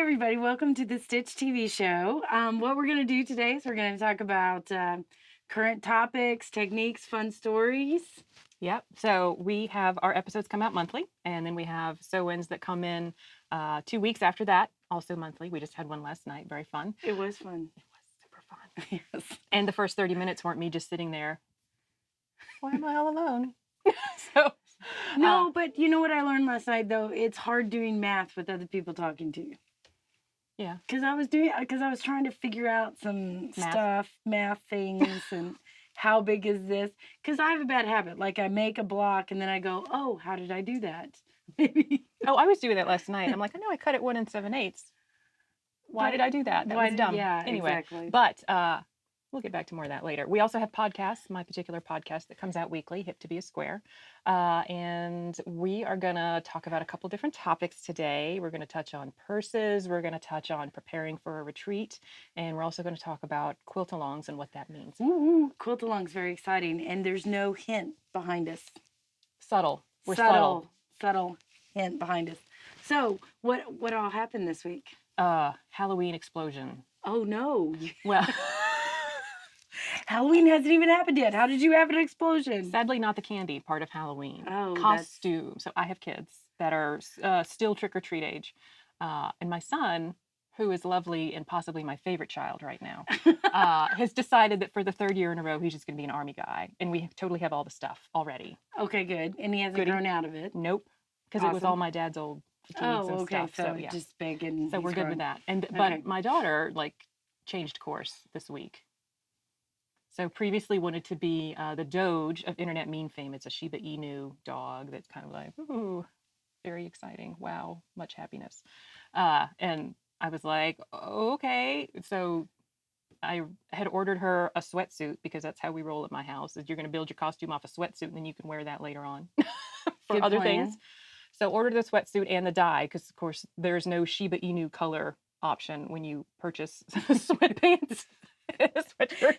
everybody. Welcome to the Stitch TV show. What we're going to do today is we're going to talk about current topics, techniques, fun stories. Yep. So we have our episodes come out monthly, and then we have sew-ins that come in 2 weeks after that, also monthly. We just had one last night. Very fun. It was fun. It was super fun. Yes. And the first 30 minutes weren't me just sitting there. Why am I all alone? So No, but you know what I learned last night, though? It's hard doing math with other people talking to you. Yeah. Because I was trying to figure out some math things, and how big is this? Because I have a bad habit. Like, I make a block, and then I go, oh, how did I do that? Maybe. Oh, I was doing that last night. I'm like, I know I cut it 1 7/8. Why did I do that? That was dumb. Yeah, anyway, exactly. But we'll get back to more of that later. We also have podcasts, my particular podcast that comes out weekly, Hip to be a Square. And we are going to talk about a couple different topics today. We're going to touch on purses. We're going to touch on preparing for a retreat. And we're also going to talk about quilt-alongs and what that means. Ooh, quilt-alongs, very exciting. And there's no hint behind us. Subtle. We're subtle. Subtle hint behind us. So what all happened this week? Halloween explosion. Oh, no. Well... Halloween hasn't even happened yet. How did you have an explosion? Sadly, not the candy part of Halloween. Oh, costume. So I have kids that are still trick-or-treat age. And my son, who is lovely and possibly my favorite child right now, has decided that for the 3rd year in a row, he's just going to be an army guy. And we totally have all the stuff already. Okay, good. And he hasn't grown out of it? Nope. Because it was all my dad's old fatigues and stuff. So yeah. Just big and so we're good with that. And But my daughter, changed course this week. So previously wanted to be the Doge of internet meme fame. It's a Shiba Inu dog that's kind of like, ooh, very exciting. Wow, much happiness. And I was like, okay. So I had ordered her a sweatsuit because that's how we roll at my house. Is you're going to build your costume off a sweatsuit and then you can wear that later on for Good other plan. things. So ordered the sweatsuit and the dye because, of course, there's no Shiba Inu color option when you purchase sweatpants. Sweatshirt.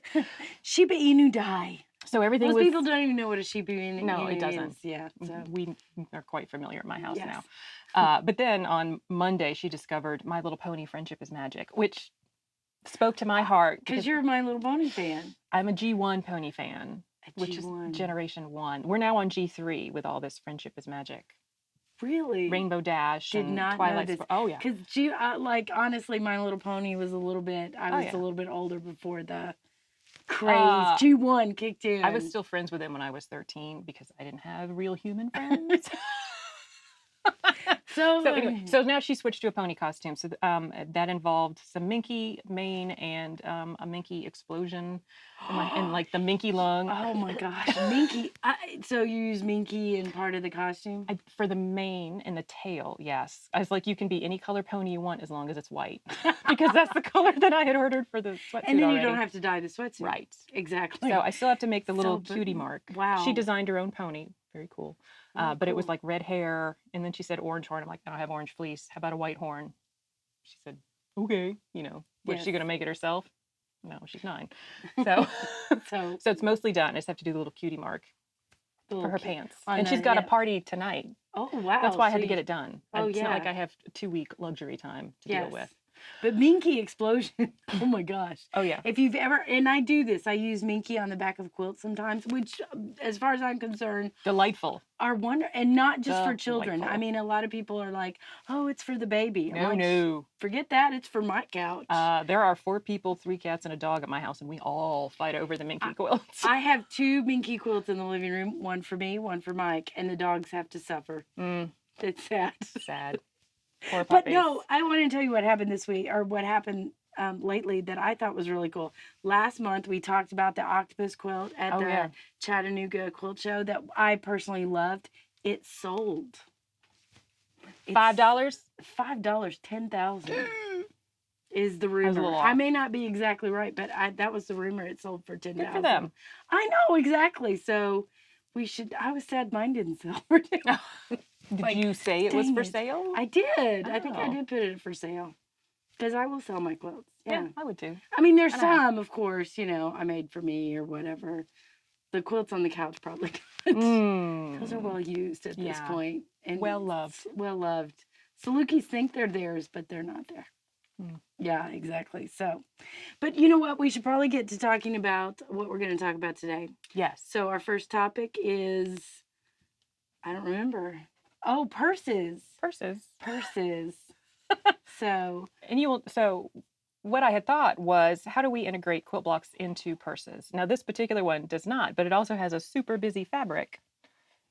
Shiba Inu dye. So everything Most people don't even know what a Shiba Inu No, it doesn't. is. Yeah. So. We are quite familiar at my house Yes. now. But then on Monday, she discovered My Little Pony Friendship is Magic, which spoke to my heart. Because you're a My Little Pony fan. I'm a G1 pony fan, which is G1. Generation 1. We're now on G3 with all this Friendship is Magic. Really? Rainbow Dash Did and not Twilight know this. Oh, yeah. Because, honestly, My Little Pony was a little bit, I was a little bit older before the craze. G1 kicked in. I was still friends with him when I was 13 because I didn't have real human friends. So anyway, so now she switched to a pony costume. So that involved some minky mane and a minky explosion and the minky lung. Oh my gosh, minky! So you use minky in part of the costume? For the mane and the tail, yes. I was like, you can be any color pony you want as long as it's white, because that's the color that I had ordered for the sweatsuit. And then already. You don't have to dye the sweatsuit, right? Exactly. So I still have to make the little cutie mark. Wow. She designed her own pony. Very cool. But it was like red hair, and then she said orange horn. I'm like, no, I have orange fleece. How about a white horn? She said, okay. Was she going to make it herself? No, she's 9. So, so it's mostly done. I just have to do the little cutie mark for her pants. And she's got a party tonight. Oh, wow. That's why I had to get it done. Oh, it's not like I have 2-week luxury time to deal with. But minky explosion, oh my gosh. Oh, yeah. If you've ever, and I do this, I use minky on the back of quilts sometimes, which, as far as I'm concerned, delightful. Are and not just for children. Delightful. I mean, a lot of people are like, oh, it's for the baby. No. Forget that. It's for my couch. There are 4 people, 3 cats, and a dog at my house, and we all fight over the minky quilts. I have 2 minky quilts in the living room, one for me, one for Mike, and the dogs have to suffer. It's sad. Sad. Poor But puppies. no, I want to tell you what happened this week, or what happened lately that I thought was really cool. Last month, we talked about the octopus quilt at the Chattanooga Quilt Show that I personally loved. It sold. $5? $5, 10,000 is the rumor. I may not be exactly right, but that was the rumor. It sold for 10,000. Good for them. I know, exactly. So I was sad mine didn't sell for 10,000. Did you say it was for sale? I did. I think I did put it for sale. Because I will sell my quilts. Yeah, I would too. I mean, there's some, of course, I made for me or whatever. The quilts on the couch probably good. Those are well used at this point. And well loved. Well loved. Salukis think they're theirs, but they're not there. Yeah, exactly. So, but you know what? We should probably get to talking about what we're going to talk about today. Yes. So our first topic is, I don't remember. Oh, purses. Purses. So. So what I had thought was, how do we integrate quilt blocks into purses? Now, this particular one does not, but it also has a super busy fabric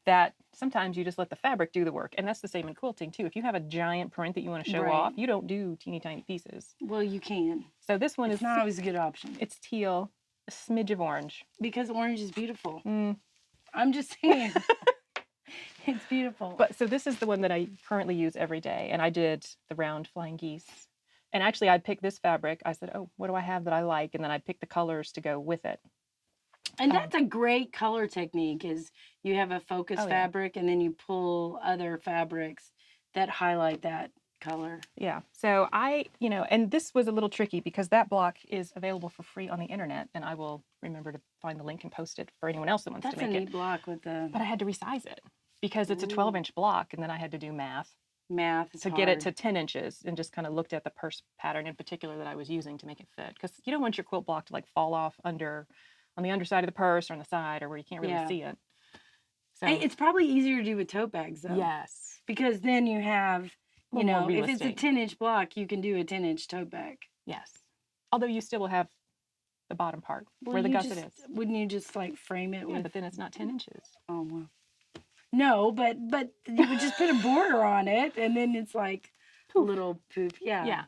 that sometimes you just let the fabric do the work. And that's the same in quilting too. If you have a giant print that you want to show off, you don't do teeny tiny pieces. Well, you can. So this one is not always a good option. It's teal, a smidge of orange. Because orange is beautiful. I'm just saying. It's beautiful. But so this is the one that I currently use every day. And I did the round flying geese. And actually I picked this fabric. I said, oh, what do I have that I like? And then I picked the colors to go with it. And that's a great color technique, is you have a focus fabric and then you pull other fabrics that highlight that color. Yeah. So and this was a little tricky because that block is available for free on the internet, and I will remember to find the link and post it for anyone else that wants to make it. That's a neat block with the... But I had to resize it because it's a 12-inch block, and then I had to do math. Math is to get it to 10 inches, and just kind of looked at the purse pattern in particular that I was using to make it fit. Because you don't want your quilt block to like fall off on the underside of the purse or on the side, or where you can't really see it. So it's probably easier to do with tote bags, though. Yes. Because then you have, if it's a 10-inch block, you can do a 10-inch tote bag. Yes. Although you still will have the bottom part where the gusset is. Wouldn't you just like frame it with... but then it's not 10 inches. Oh, well. No, but you would just put a border on it, and then it's like poof. A little poof. Yeah. Yeah.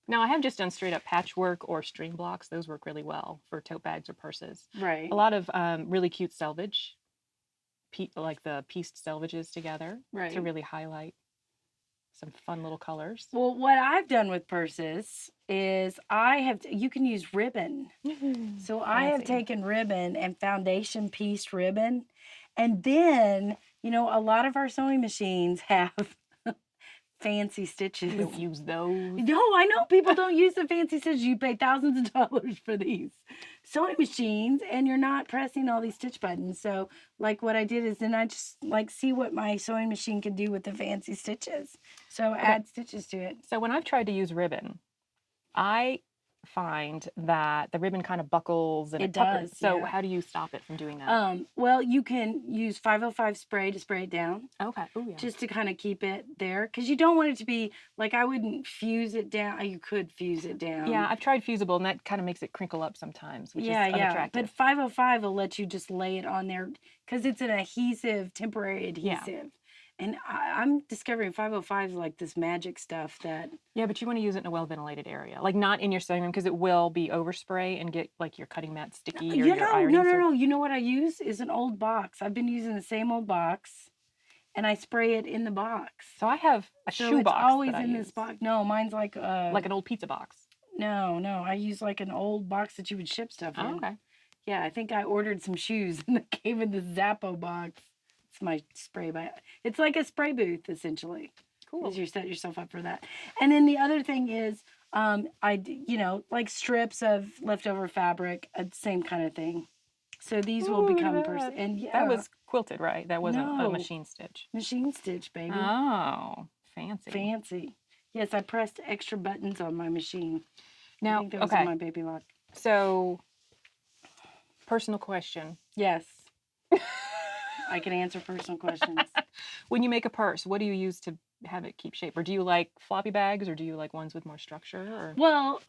Now, I have just done straight up patchwork or string blocks. Those work really well for tote bags or purses. Right. A lot of really cute selvage, like the pieced selvages together to really highlight some fun little colors. Well, what I've done with purses is you can use ribbon. So I have taken ribbon and foundation pieced ribbon. And then, a lot of our sewing machines have fancy stitches. You don't use those. No, I know people don't use the fancy stitches. You pay thousands of dollars for these sewing machines, and you're not pressing all these stitch buttons. So, like, what I did is then I just see what my sewing machine can do with the fancy stitches. So add stitches to it. So when I've tried to use ribbon, I find that the ribbon kind of buckles and it puckers. So how do you stop it from doing that? Well, you can use 505 spray to spray it down. Okay. Ooh, yeah. Just to kind of keep it there, because you don't want it to be like, I wouldn't fuse it down. You could fuse it down. Yeah, I've tried fusible, and that kind of makes it crinkle up sometimes, which is unattractive. But 505 will let you just lay it on there because it's an adhesive, temporary adhesive. Yeah. And I'm discovering 505 is like this magic stuff that... Yeah, but you want to use it in a well-ventilated area. Like, not in your sewing room, because it will be overspray and get, like, your cutting mat sticky or your ironing. No. You know what I use is an old box. I've been using the same old box, and I spray it in the box. So I have a shoe box. It's always in this box. No, mine's like an old pizza box. No. I use, like, an old box that you would ship stuff in. Oh, okay. Yeah, I think I ordered some shoes, and they came in the Zappo box. It's my spray it's like a spray booth, essentially. Cool. You set yourself up for that. And then the other thing is, like strips of leftover fabric, same kind of thing. So these will become and that was quilted, right? That wasn't a machine stitch. Machine stitch, baby. Oh, fancy. Fancy. Yes, I pressed extra buttons on my machine. Now, I think that was on my baby lock. So, personal question. Yes. I can answer personal questions. When you make a purse, what do you use to have it keep shape? Or do you like floppy bags, or do you like ones with more structure? Or? Well,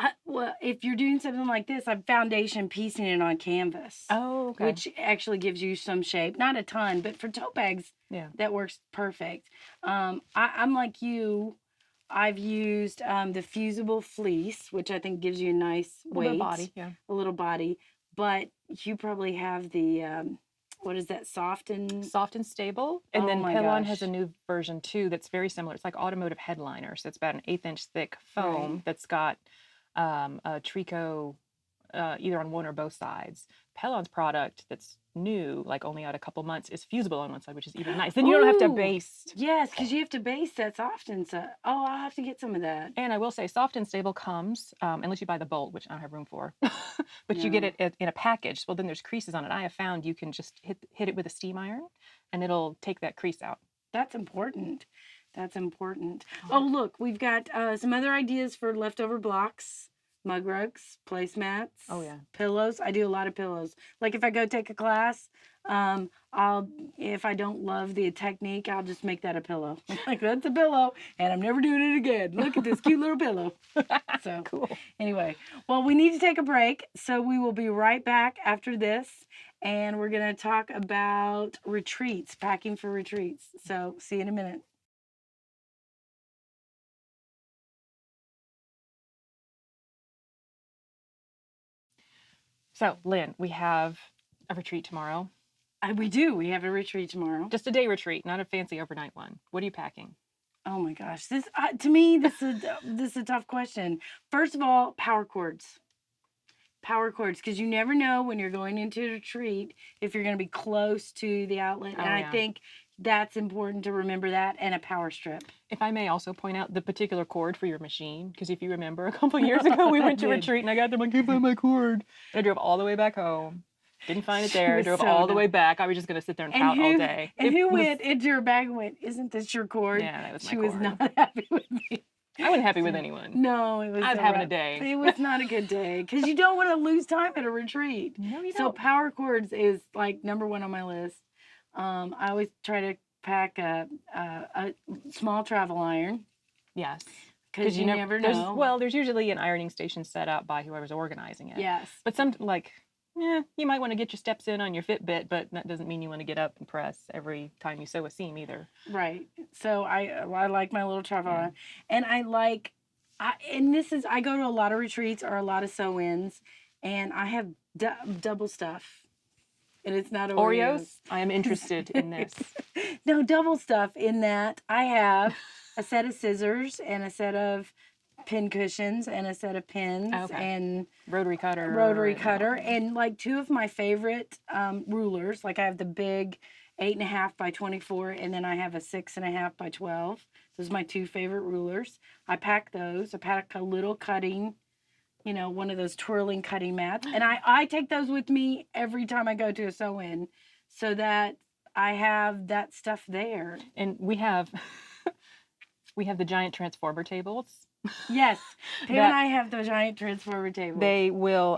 if you're doing something like this, I'm foundation piecing it on canvas. Oh, okay. Which actually gives you some shape. Not a ton, but for tote bags, that works perfect. I'm like you. I've used the fusible fleece, which I think gives you a nice weight. A little body. But you probably have the... what is that? Soft and stable. And then Pillon has a new version too that's very similar. It's like automotive headliner. So it's about an 1/8-inch thick foam that's got a tricot either on one or both sides. Pillon's product that's new, like only out a couple months, is fusible on one side, which is even nice. Then you don't have to baste. Yes, because you have to baste that soft and so. Oh, I'll have to get some of that. And I will say, soft and stable comes, unless you buy the bolt, which I don't have room for, but you get it in a package. Well, then there's creases on it. I have found you can just hit it with a steam iron, and it'll take that crease out. That's important. That's important. Oh, look, we've got some other ideas for leftover blocks, mug rugs, placemats. Oh, yeah. Pillows. I do a lot of pillows. Like if I go take a class, if I don't love the technique, I'll just make that a pillow. Like, that's a pillow, and I'm never doing it again. Look at this cute little pillow. So, cool. Anyway, well, we need to take a break, so we will be right back after this, and we're going to talk about retreats, packing for retreats. So, see you in a minute. So, Lynn, we have a retreat tomorrow. We do. We have a retreat tomorrow. Just a day retreat, not a fancy overnight one. What are you packing? Oh my gosh, this to me, this is a tough question. First of all, power cords. Power cords, because you never know when you're going into a retreat if you're going to be close to the outlet, and I think that's important to remember that, and a power strip. If I may also point out the particular cord for your machine, because if you remember, a couple of years ago we went to retreat and I got there, I can't find my cord. And I drove all the way back home. Didn't find it there. Drove all the way back. I was just going to sit there and pout all day. And who went into her bag and went, "Isn't this your cord?" Yeah, that was my cord. She was not happy with me. I wasn't happy with anyone. No, it was. I was having a day. It was not a good day because you don't want to lose time at a retreat. No, you don't. So power cords is like number one on my list. I always try to pack a small travel iron. Yes. Because you never know. Well, there's usually an ironing station set up by whoever's organizing it. Yes. But you might want to get your steps in on your Fitbit, but that doesn't mean you want to get up and press every time you sew a seam either. Right. So I like my little travel iron, and I go to a lot of retreats or a lot of sew-ins, and I have double stuff, and it's not Oreos. I am interested in this. No, double stuff in that I have a set of scissors and a set of pin cushions and a set of pins and rotary cutter and like two of my favorite rulers. Like I have the big 8.5 by 24, and then I have a 6.5 by 12. Those are my two favorite rulers. I pack those. I pack a little cutting, one of those twirling cutting mats, and I take those with me every time I go to a sew-in, so that I have that stuff there. And we have the giant transformer tables. Yes, Pam and I have the giant transformer tables. They will,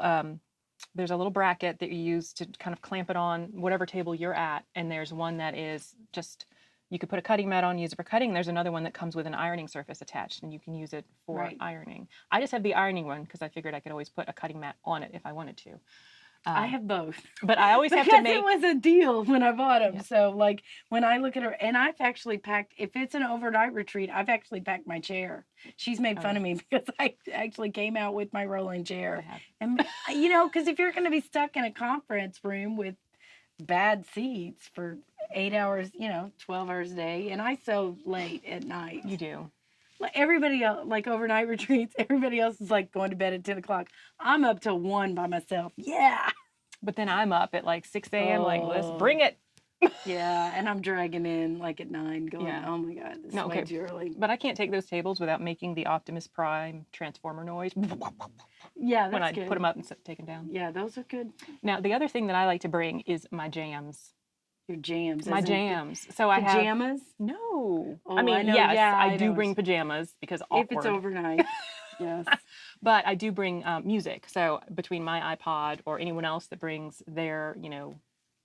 there's a little bracket that you use to kind of clamp it on whatever table you're at, and there's one that is just, you could put a cutting mat on, use it for cutting. There's another one that comes with an ironing surface attached, and you can use it for ironing. I just have the ironing one because I figured I could always put a cutting mat on it if I wanted to. I have both. But I always have to make... Because it was a deal when I bought them. Yeah. So, like, when I look at her... And I've actually packed... If it's an overnight retreat, I've actually packed my chair. She's made fun of me because I actually came out with my rolling chair. And, because if you're going to be stuck in a conference room with bad seats for 8 hours, 12 hours a day, and I sew late at night. You do. Like everybody else, like overnight retreats, everybody else is like going to bed at 10 o'clock. I'm up till 1 by myself. Yeah. But then I'm up at like 6 a.m. Like, let's bring it. Yeah, and I'm dragging in like at 9 going, oh my God, this is way too early. But I can't take those tables without making the Optimus Prime transformer noise. Yeah, that's when I good. put them up and take them down. Yeah, those are good. Now, the other thing that I like to bring is my jams. Your jams. My jams. So I have pajamas? No. Oh, I mean, I know. yes, yeah, I do bring pajamas because awkward. If it's overnight. Yes. But I do bring music. So between my iPod or anyone else that brings their,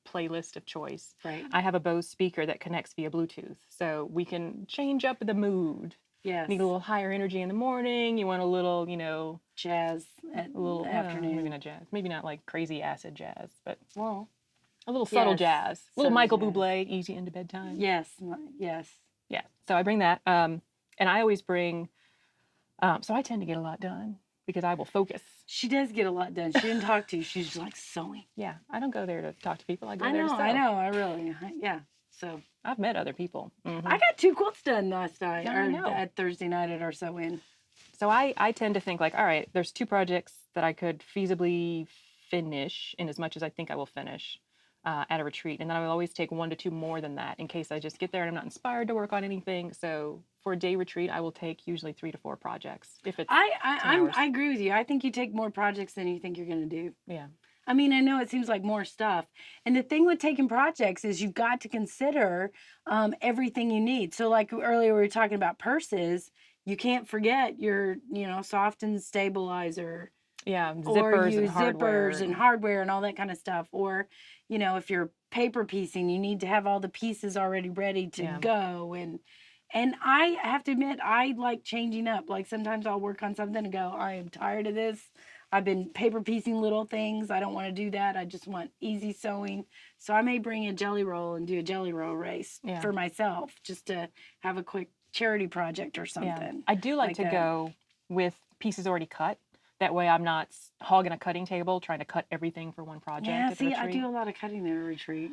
playlist of choice, right. I have a Bose speaker that connects via Bluetooth. So we can change up the mood. Yes. Need a little higher energy in the morning. You want a little, jazz at a little afternoon. Maybe not jazz. Maybe not like crazy acid jazz, but a little subtle jazz. A little Michael Bublé, easy into bedtime. Yes. Yes. Yeah. So I bring that. And I always bring, so I tend to get a lot done because I will focus. She does get a lot done. She didn't talk to you. She's just like sewing. Yeah. I don't go there to talk to people. I go there to sew. I know. I really, yeah. So I've met other people. Mm-hmm. I got 2 quilts done last night, at Thursday night at our sew-in. So I tend to think like, all right, there's 2 projects that I could feasibly finish in as much as I think I will finish at a retreat. And then I will always take 1 to 2 more than that in case I just get there and I'm not inspired to work on anything. So for a day retreat, I will take usually 3 to 4 projects. If it's I agree with you. I think you take more projects than you think you're going to do. Yeah. I mean, I know it seems like more stuff. And the thing with taking projects is you've got to consider everything you need. So, like earlier, we were talking about purses. You can't forget your, soft and stabilizer. Yeah, Or zippers and use hardware. zippers and hardware and all that kind of stuff. Or, if you're paper piecing, you need to have all the pieces already ready to go. And I have to admit, I like changing up. Like sometimes I'll work on something and go, I am tired of this. I've been paper piecing little things. I don't want to do that. I just want easy sewing. So I may bring a jelly roll and do a jelly roll race for myself just to have a quick charity project or something. Yeah. I do like to go with pieces already cut. That way I'm not hogging a cutting table trying to cut everything for one project at the retreat. I do a lot of cutting at a retreat.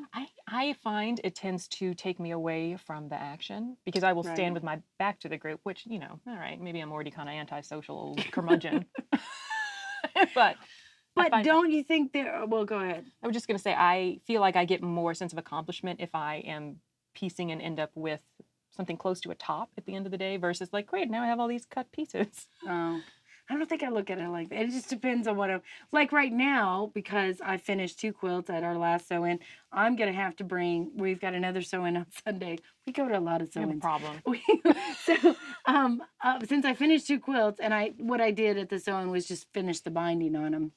I find it tends to take me away from the action because I will stand with my back to the group, which, all right, maybe I'm already kind of antisocial old curmudgeon. But don't you think there... Well, go ahead. I was just going to say, I feel like I get more sense of accomplishment if I am piecing and end up with something close to a top at the end of the day versus like, great, now I have all these cut pieces. Oh, I don't think I look at it like that. It just depends on what I'm... Like right now, because I finished 2 quilts at our last sew-in, I'm going to have to bring... We've got another sew-in on Sunday. We go to a lot of sew-ins. No problem. So, since I finished 2 quilts, and what I did at the sew-in was just finish the binding on them.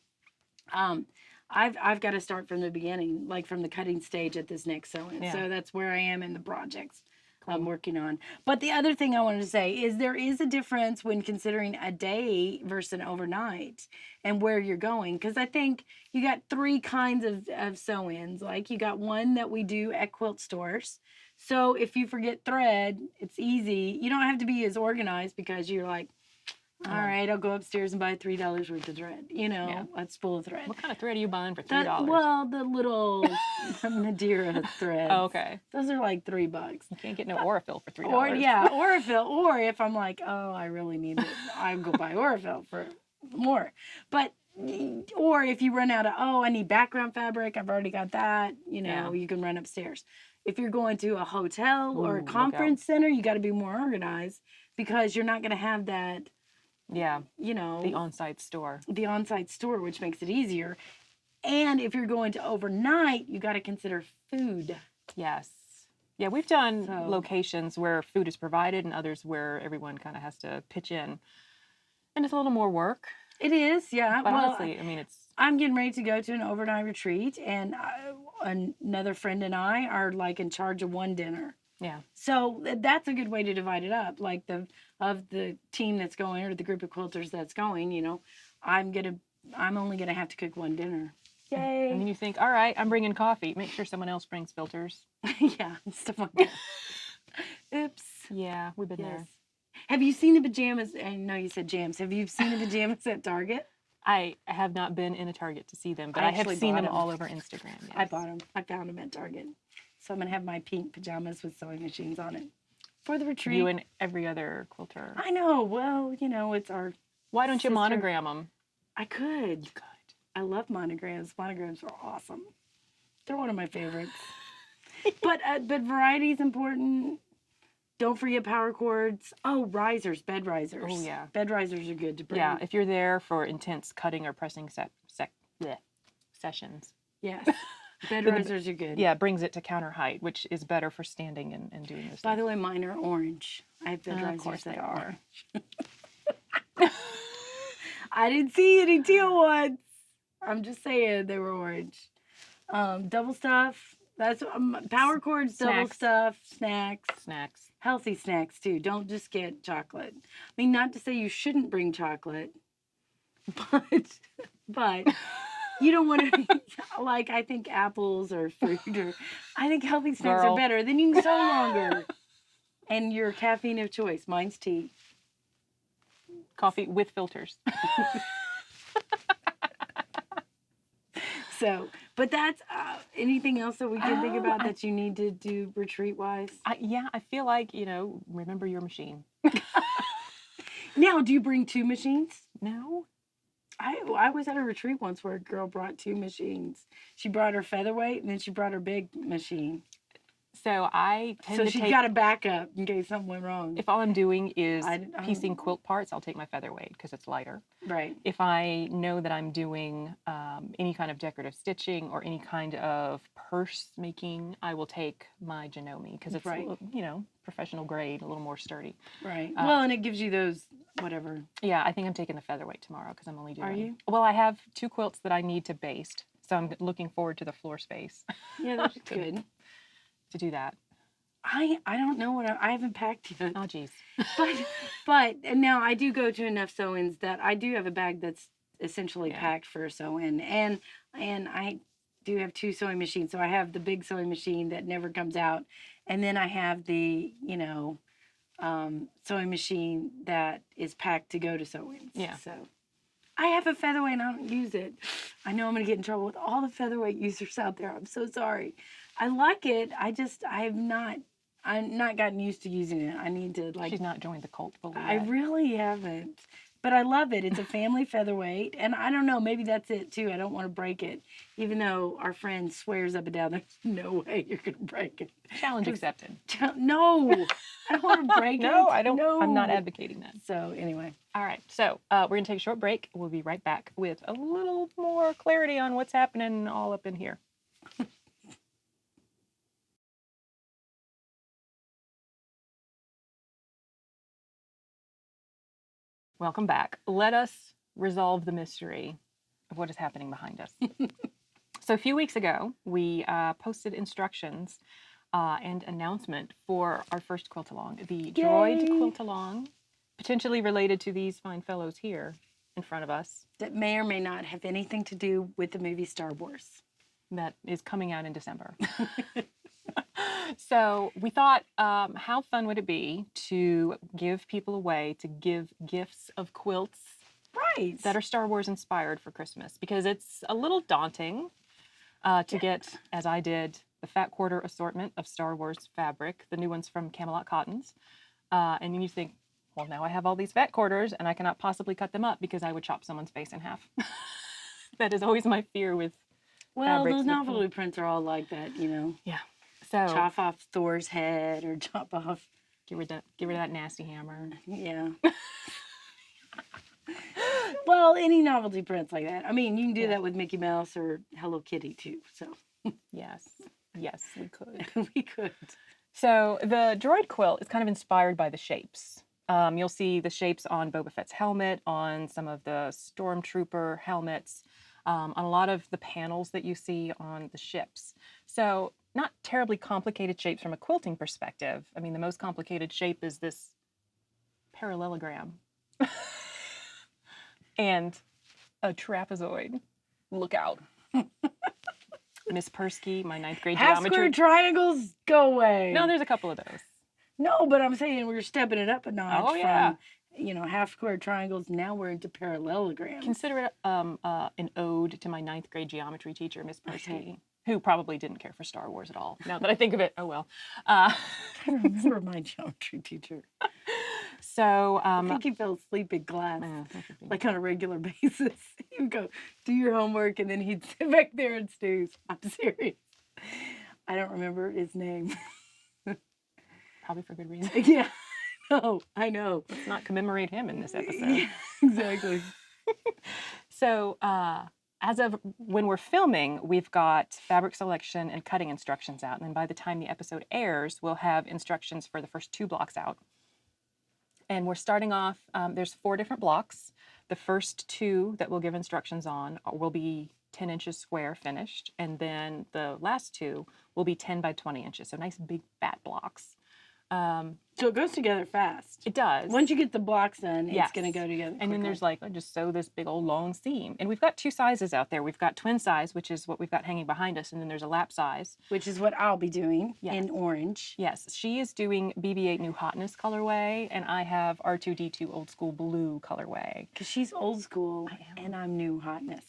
I've got to start from the beginning, like from the cutting stage at this next sew-in. Yeah. So that's where I am in the projects I'm working on. But the other thing I wanted to say is there is a difference when considering a day versus an overnight and where you're going. Because I think you got 3 kinds of sew-ins. Like you got one that we do at quilt stores. So if you forget thread, it's easy. You don't have to be as organized because you're like, all right, I'll go upstairs and buy $3 worth of thread. A spool of thread. What kind of thread are you buying for $3? Well, the little Madeira threads. Oh, okay. Those are like $3. You can't get no Aurifil for $3. Aurifil. Or if I'm like, oh, I really need it, I go buy Aurifil for more. But or if you run out of, I need background fabric, I've already got that. You can run upstairs. If you're going to a hotel or a conference center, you got to be more organized because you're not going to have that. Yeah. The on-site store. The on-site store, which makes it easier. And if you're going to overnight, you got to consider food. Yes. Yeah, we've done locations where food is provided and others where everyone kind of has to pitch in. And it's a little more work. It is, yeah. But honestly, I mean, I'm getting ready to go to an overnight retreat, and another friend and I are like in charge of one dinner. Yeah. So that's a good way to divide it up. Like of the team that's going or the group of quilters that's going, I'm only gonna have to cook one dinner. Yay! And then you think, all right, I'm bringing coffee. Make sure someone else brings filters. Yeah, stuff like that. Oops. Yeah, we've been there. Have you seen the pajamas? I know you said jams. Have you seen the pajamas at Target? I have not been in a Target to see them, but I have seen them all over Instagram. Yes. I bought them. I found them at Target. So I'm going to have my pink pajamas with sewing machines on it for the retreat. You and every other quilter. I know. Well, it's our... Why don't you monogram them? I could. You could. I love monograms. Monograms are awesome. They're one of my favorites. But variety is important. Don't forget power cords. Oh, risers, bed risers. Oh, yeah. Bed risers are good to bring. Yeah, if you're there for intense cutting or pressing sessions. Yes. Bed risers are good. Yeah, brings it to counter height, which is better for standing and doing this. By the way, mine are orange. I have bed risers. Of course they are. I didn't see any teal ones. I'm just saying they were orange. Double stuff. That's power cords, double stuff, snacks. Healthy snacks too. Don't just get chocolate. I mean, not to say you shouldn't bring chocolate, but you don't want to, like, I think apples or fruit I think healthy snacks are better. Then you can sew longer. And your caffeine of choice. Mine's tea. Coffee with filters. So, but that's anything else that we can think about that you need to do retreat-wise? I feel like, remember your machine. Now, do you bring 2 machines? No. I was at a retreat once where a girl brought 2 machines. She brought her featherweight and then she brought her big machine. So I tend to she's take... got a backup in case something went wrong. If all I'm doing is piecing quilt parts, I'll take my featherweight because it's lighter. Right. If I know that I'm doing any kind of decorative stitching or any kind of purse making, I will take my Janome because it's, you know, professional grade, a little more sturdy. Right. Well, and it gives you those, whatever. Yeah, I think I'm taking the featherweight tomorrow because I'm only doing... Are you? Well, I have 2 quilts that I need to baste, so I'm looking forward to the floor space. Yeah, that's good. To do that. I don't know what I haven't packed yet. Oh, geez. but now I do go to enough sew-ins that I do have a bag that's essentially packed for a sew-in, and I do have 2 sewing machines. So I have the big sewing machine that never comes out, and then I have the sewing machine that is packed to go to sew-ins. Yeah. So I have a featherweight and I don't use it. I know I'm gonna get in trouble with all the featherweight users out there. I'm so sorry. I like it. I'm not gotten used to using it. I need to She's not joined the cult fully yet. I really haven't. But I love it. It's a family featherweight. And I don't know, maybe that's it too. I don't want to break it. Even though our friend swears up and down, there's no way you're going to break it. Challenge accepted. No. I don't want to break it. No, I don't. No. I'm not advocating that. So anyway. All right. So we're going to take a short break. We'll be right back with a little more clarity on what's happening all up in here. Welcome back. Let us resolve the mystery of what is happening behind us. So a few weeks ago, we posted instructions and announcement for our first quilt-along, the Droid Quilt-along, potentially related to these fine fellows here in front of us. That may or may not have anything to do with the movie Star Wars. That is coming out in December. So we thought, how fun would it be to give people a way to give gifts of quilts that are Star Wars inspired for Christmas? Because it's a little daunting to get, as I did, the fat quarter assortment of Star Wars fabric, the new ones from Camelot Cottons. And then you think, well, now I have all these fat quarters and I cannot possibly cut them up because I would chop someone's face in half. That is always my fear with fabrics. Those novelty prints are all like that, you know. Yeah. So chop off Thor's head or chop off. Get rid of that nasty hammer. Yeah. Well, any novelty prints like that. I mean, you can do that with Mickey Mouse or Hello Kitty too. So. Yes, we could. We could. So the Droid quilt is kind of inspired by the shapes. You'll see the shapes on Boba Fett's helmet, on some of the Stormtrooper helmets, on a lot of the panels that you see on the ships. So not terribly complicated shapes from a quilting perspective. I mean, the most complicated shape is this parallelogram. And a trapezoid. Look out. Miss Persky, my 9th grade geometry. Half-square triangles, go away. No, there's a couple of those. No, but I'm saying we're stepping it up a notch. Oh, yeah. From, half-square triangles. Now we're into parallelograms. Consider it an ode to my 9th grade geometry teacher, Miss Persky, who probably didn't care for Star Wars at all. Now that I think of it, oh well. I remember my geometry teacher. So I think he fell asleep in class, like on a regular basis. He would go, do your homework, and then he'd sit back there and snooze. I'm serious. I don't remember his name. Probably for good reason. Yeah, no, I know. Let's not commemorate him in this episode. Yeah, exactly. So as of when we're filming, we've got fabric selection and cutting instructions out. And then by the time the episode airs, we'll have instructions for the first 2 blocks out. And we're starting off, there's 4 different blocks. The first 2 that we'll give instructions on will be 10 inches square finished. And then the last 2 will be 10 by 20 inches. So nice big fat blocks. So it goes together fast. It does. Once you get the blocks done, it's going to go together quickly. And then there's like, just sew this big old long seam. And we've got 2 sizes out there. We've got twin size, which is what we've got hanging behind us. And then there's a lap size. Which is what I'll be doing in orange. Yes. She is doing BB-8 New Hotness colorway. And I have R2-D2 Old School Blue colorway. Because she's old school and I'm New Hotness.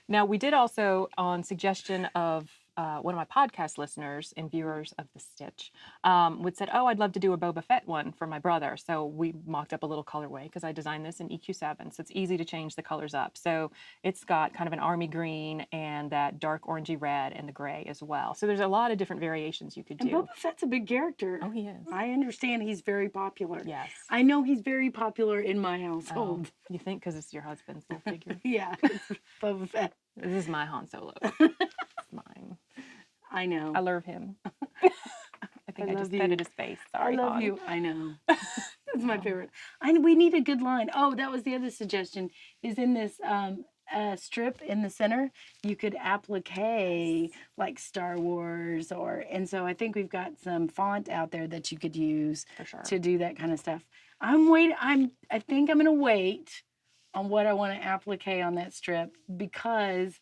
Now, we did also, on suggestion of one of my podcast listeners and viewers of The Stitch would said, oh, I'd love to do a Boba Fett one for my brother. So we mocked up a little colorway because I designed this in EQ7. So it's easy to change the colors up. So it's got kind of an army green and that dark orangey red and the gray as well. So there's a lot of different variations you could do. And Boba Fett's a big character. Oh, he is. I understand he's very popular. Yes. I know he's very popular in my household. Oh, you think because it's your husband's little figure? Yeah, it's Boba Fett. This is my Han Solo. It's mine. I know. I love him. I think I just petted his face. Sorry, I love Han. you. I know. That's my favorite. We need a good line. Oh, that was the other suggestion. Is in this strip in the center, you could applique like Star Wars and so I think we've got some font out there that you could use for sure to do that kind of stuff. I think I'm gonna wait on what I want to applique on that strip because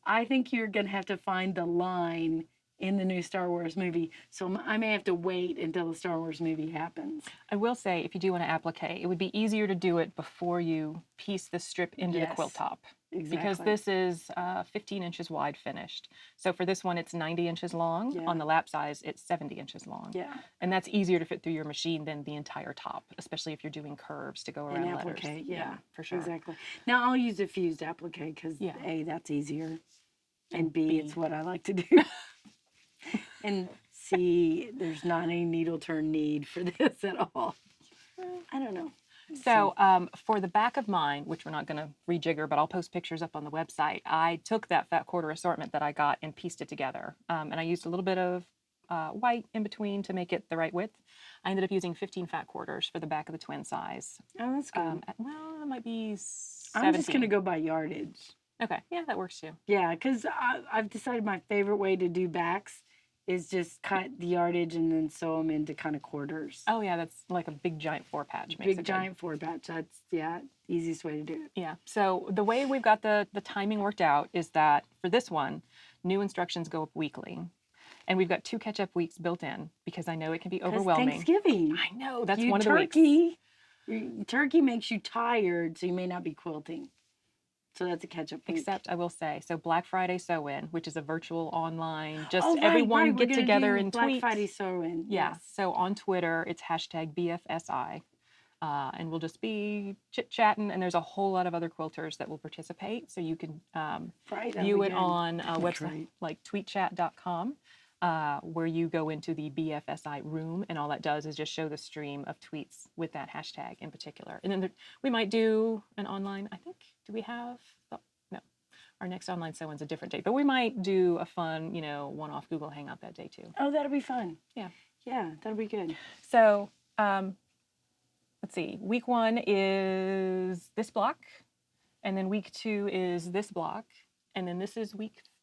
I think you're gonna have to find the line in the new Star Wars movie. So I may have to wait until the Star Wars movie happens. I will say, if you do want to applique, it would be easier to do it before you piece the strip into the quilt top. Exactly. Because this is 15 inches wide finished. So for this one, it's 90 inches long. Yeah. On the lap size, it's 70 inches long. Yeah. And that's easier to fit through your machine than the entire top, especially if you're doing curves to go around and letters. Applique, yeah, for sure. Exactly. Now I'll use a fused applique because A, that's easier, and B, it's what I like to do. And C, there's not any needle turn need for this at all. I don't know. So for the back of mine, which we're not going to rejigger, but I'll post pictures up on the website, I took that fat quarter assortment that I got and pieced it together. And I used a little bit of white in between to make it the right width. I ended up using 15 fat quarters for the back of the twin size. Oh, that's good. Well, it might be 17. I'm just going to go by yardage. Okay. Yeah, that works too. Yeah, because I've decided my favorite way to do backs is just cut the yardage and then sew them into kind of quarters. Oh, yeah, that's like a big giant 4-patch. Big giant 4-patch. That's, easiest way to do it. Yeah. So the way we've got the timing worked out is that for this one, new instructions go up weekly. And we've got 2 catch-up weeks built in because I know it can be overwhelming. Thanksgiving. I know. That's one of the weeks. Turkey makes you tired, so you may not be quilting. So that's a catch-up week. Except I will say, so Black Friday Sew-In, which is a virtual online, everyone get together and tweet. Black Friday Sew-In. Yeah. Yes. So on Twitter, it's #BFSI. And we'll just be chit-chatting, and there's a whole lot of other quilters that will participate. So you can view it on a website like tweetchat.com. Where you go into the BFSI room, and all that does is just show the stream of tweets with that hashtag in particular. And then we might do an online, I think, do we have? No, our next online sew-in's a different date, but we might do a fun, one-off Google Hangout that day too. Oh, that'll be fun. Yeah. Yeah, that'll be good. So, let's see, week 1 is this block, and then week 2 is this block, and then this is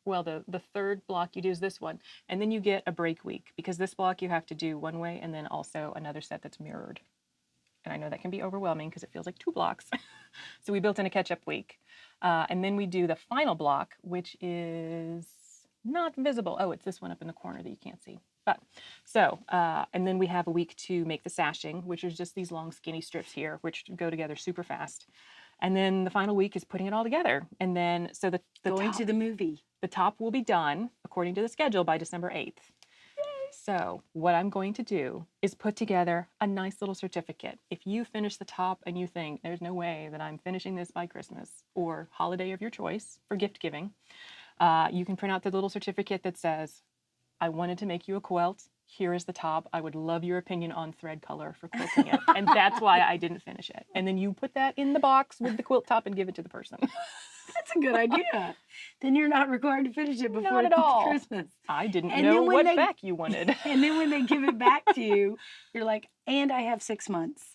the third block you do is this one, and then you get a break week because this block you have to do one way and then also another set that's mirrored. And I know that can be overwhelming because it feels like 2 blocks. So we built in a catch-up week. And then we do the final block, which is not visible. Oh, it's this one up in the corner that you can't see. But so, and then we have a week to make the sashing, which is just these long skinny strips here, which go together super fast. And then the final week is putting it all together. And then, so the going to the movie. The top will be done, according to the schedule, by December 8th. Yay. So what I'm going to do is put together a nice little certificate. If you finish the top and you think, there's no way that I'm finishing this by Christmas or holiday of your choice for gift giving, you can print out the little certificate that says, I wanted to make you a quilt. Here is the top. I would love your opinion on thread color for quilting it. And that's why I didn't finish it. And then you put that in the box with the quilt top and give it to the person. That's a good idea. Then you're not required to finish it before not at all. Christmas. I didn't know what back you wanted. And then when they give it back to you, you're like, and I have 6 months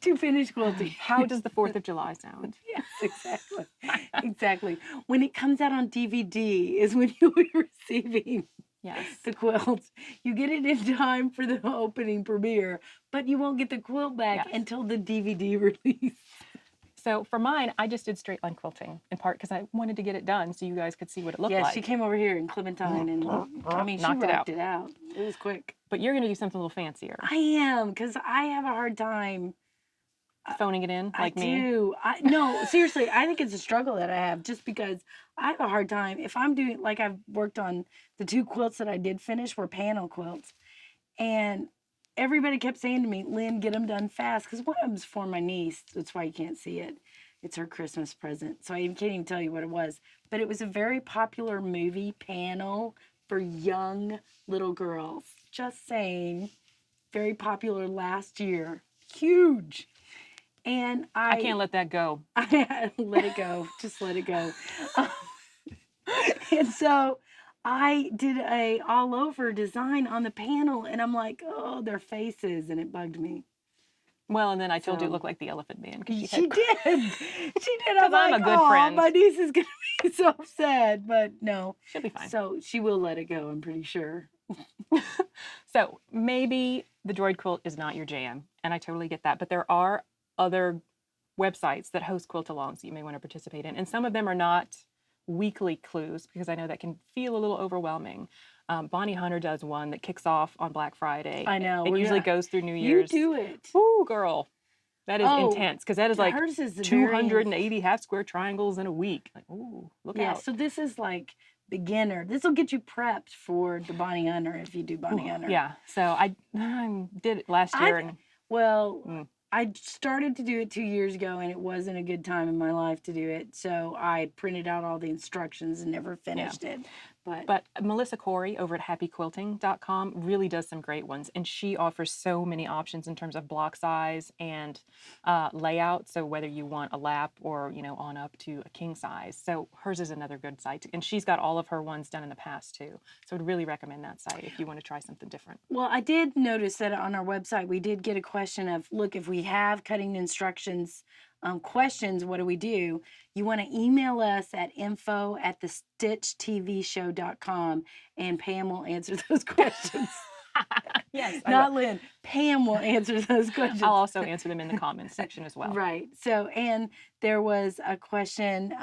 to finish quilting. How does the 4th of July sound? Yes, exactly. Exactly. When it comes out on DVD is when you'll be receiving the quilt. You get it in time for the opening premiere, but you won't get the quilt back until the DVD release. So for mine, I just did straight line quilting, in part because I wanted to get it done so you guys could see what it looked like. Yeah, she came over here in Clementine and, she knocked it out. It was quick. But you're going to do something a little fancier. I am, because I have a hard time. phoning it in like me? I do. No, seriously, I think it's a struggle that I have just because I have a hard time. If I'm doing, like, I've worked on the 2 quilts that I did finish were panel quilts. And everybody kept saying to me, Lynn, get them done fast. Because one of them's for my niece. That's why you can't see it. It's her Christmas present. So I can't even tell you what it was. But it was a very popular movie panel for young little girls. Just saying. Very popular last year. Huge. And I can't let that go. I let it go. Just let it go. And so I did a all over design on the panel, and I'm like, oh, their faces, and it bugged me. Well, and then I told you it looked like the Elephant Man. She did. She did. I'm like, a good friend. My niece is going to be so upset, but no. She'll be fine. So she will let it go, I'm pretty sure. So maybe the Droid Quilt is not your jam, and I totally get that. But there are other websites that host quilt-alongs that you may want to participate in. And some of them are not weekly clues because I know that can feel a little overwhelming. Bonnie Hunter does one that kicks off on Black Friday. I know. It usually goes through New Year's. You do it. Ooh, girl. That is intense because that is like hers is 280 half square triangles in a week. Like, ooh, look out. Yeah, so this is like beginner. This will get you prepped for the Bonnie Hunter if you do Bonnie Hunter. Yeah, so I did it last year. I started to do it 2 years ago, and it wasn't a good time in my life to do it. So I printed out all the instructions and never finished it. But Melissa Corey over at happyquilting.com really does some great ones. And she offers so many options in terms of block size and layout. So whether you want a lap or, on up to a king size. So hers is another good site. And she's got all of her ones done in the past too. So I'd really recommend that site if you want to try something different. Well, I did notice that on our website, we did get a question of, look, if we have cutting instructions questions, what do? You want to email us at info@thestitchtvshow.com, and Pam will answer those questions. Yes. Not Lynn. Pam will answer those questions. I'll also answer them in the comments section as well. Right. So, and there was a question,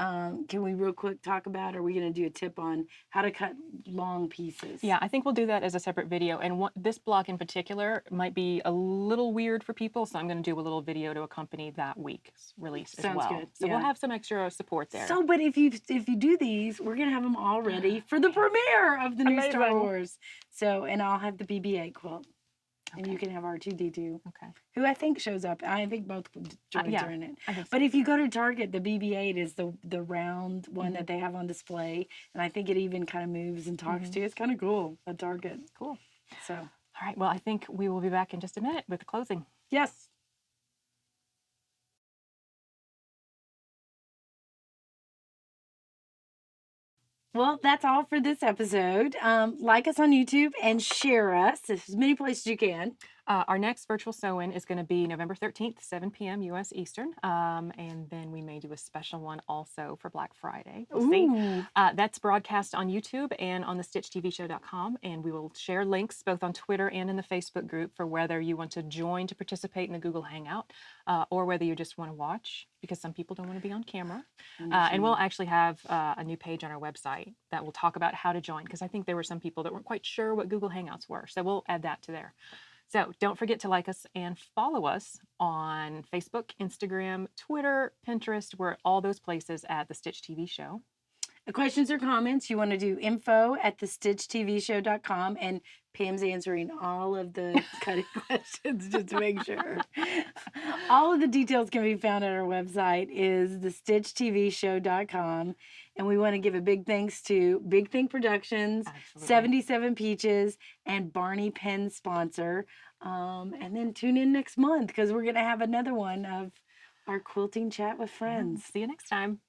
can we real quick talk about, are we going to do a tip on how to cut long pieces? Yeah, I think we'll do that as a separate video. And this block in particular might be a little weird for people, so I'm going to do a little video to accompany that week's release as well. Sounds good. So we'll have some extra support there. So, but if you do these, we're going to have them all ready for the premiere of the new Star Wars. So, and I'll have the BB-8 quilt. Okay. And you can have R2-D2. Okay. Who I think shows up. I think both droids are in it. But if you go to Target, the BB-8 is the round one that they have on display. And I think it even kind of moves and talks to you. It's kind of cool at Target. Cool. So. All right. Well, I think we will be back in just a minute with the closing. Yes. Well, that's all for this episode. Like us on YouTube and share us as many places you can. Our next virtual sew-in is going to be November 13th, 7 p.m. U.S. Eastern. And then we may do a special one also for Black Friday. We'll see. That's broadcast on YouTube and on the stitchtvshow.com. And we will share links both on Twitter and in the Facebook group for whether you want to join to participate in the Google Hangout or whether you just want to watch, because some people don't want to be on camera. And we'll actually have a new page on our website that will talk about how to join, because I think there were some people that weren't quite sure what Google Hangouts were. So we'll add that to there. So don't forget to like us and follow us on Facebook, Instagram, Twitter, Pinterest. We're at all those places at The Stitch TV Show. Questions or comments, you want to do info@thestitchtvshow.com, and Pam's answering all of the cutting questions just to make sure. All of the details can be found at our website is thestitchtvshow.com. And we want to give a big thanks to Big Thing Productions, 77 Peaches, and Barney Pen sponsor. And then tune in next month because we're going to have another one of our quilting chat with friends. See you next time.